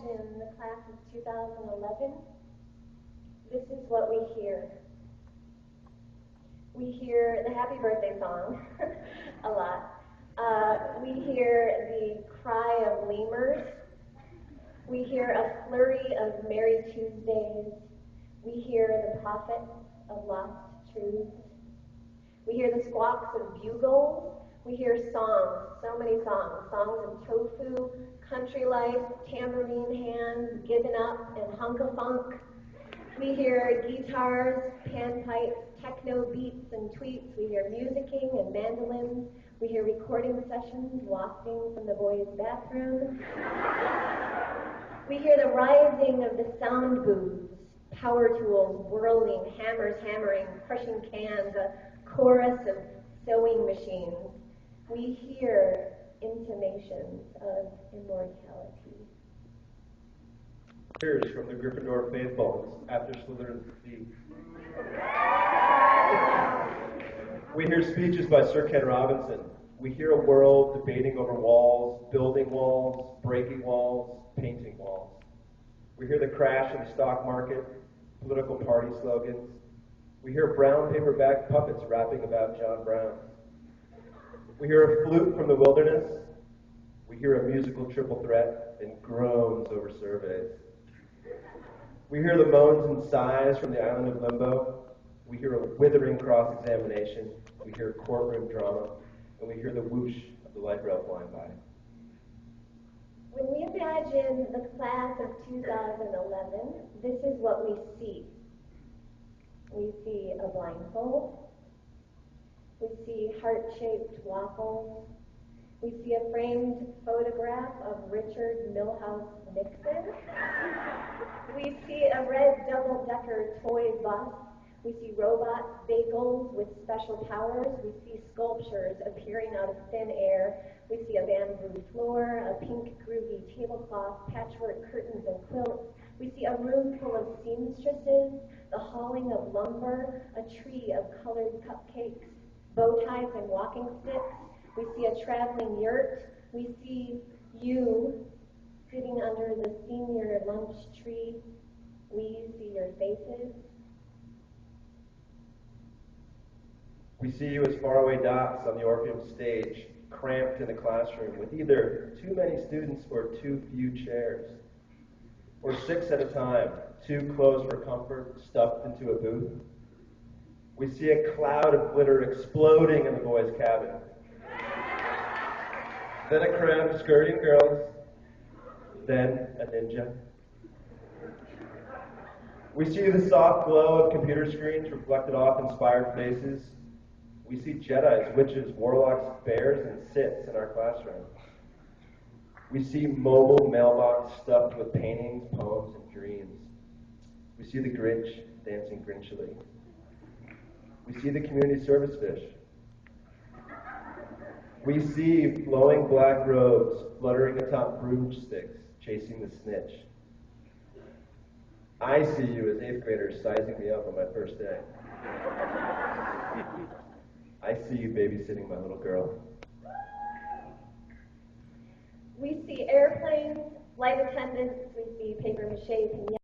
imagine the class of 2011, this is what we hear. We hear the happy birthday song a lot. We hear the cry of lemurs. We hear a flurry of Merry Tuesdays. We hear the prophet of lost truths. We hear the squawks of bugles. We hear songs, so many songs. Songs of tofu, country life, tambourine hands, given up, and hunka-funk. We hear guitars, panpipes, techno beats and tweets. We hear musicking and mandolins. We hear recording sessions wafting from the boys' bathroom. We hear the rising of the sound booths, power tools whirling, hammers hammering, crushing cans, a chorus of sewing machines. We hear intimations of immortality. Cheers from the Gryffindor faithful after Slytherin's defeat. We hear speeches by Sir Ken Robinson. We hear a world debating over walls, building walls, breaking walls, painting walls. We hear the crash of the stock market, political party slogans. We hear brown paperback puppets rapping about John Brown. We hear a flute from the wilderness. We hear a musical triple threat and groans over surveys. We hear the moans and sighs from the island of limbo. We hear a withering cross-examination. We hear courtroom drama. And we hear the whoosh of the light rail flying by. When we imagine the class of 2011, this is what we see. We see a blindfold. We see heart-shaped waffles. We see a framed photograph of Richard Milhouse Nixon. We see a red double-decker toy bus. We see robot bagels with special powers. We see sculptures appearing out of thin air. We see a bamboo floor, a pink groovy tablecloth, patchwork curtains and quilts. We see a room full of seamstresses, the hauling of lumber, a tree of colored cupcakes, bow ties and walking sticks. We see a traveling yurt. We see you sitting under the senior lunch tree. We see your faces. We see you as faraway dots on the Orpheum stage, cramped in a classroom with either too many students or too few chairs, or 6 at a time, too close for comfort, stuffed into a booth. We see a cloud of glitter exploding in the boys' cabin. Then a crowd of skirting girls, then a ninja. We see the soft glow of computer screens reflected off inspired faces. We see Jedis, witches, warlocks, bears, and Siths in our classroom. We see mobile mailbox stuffed with paintings, poems, and dreams. We see the Grinch dancing grinchily. We see the community service fish. We see flowing black robes fluttering atop broomsticks, chasing the snitch. I see you as 8th graders sizing me up on my first day. I see you babysitting my little girl. We see airplanes, flight attendants, we see paper mache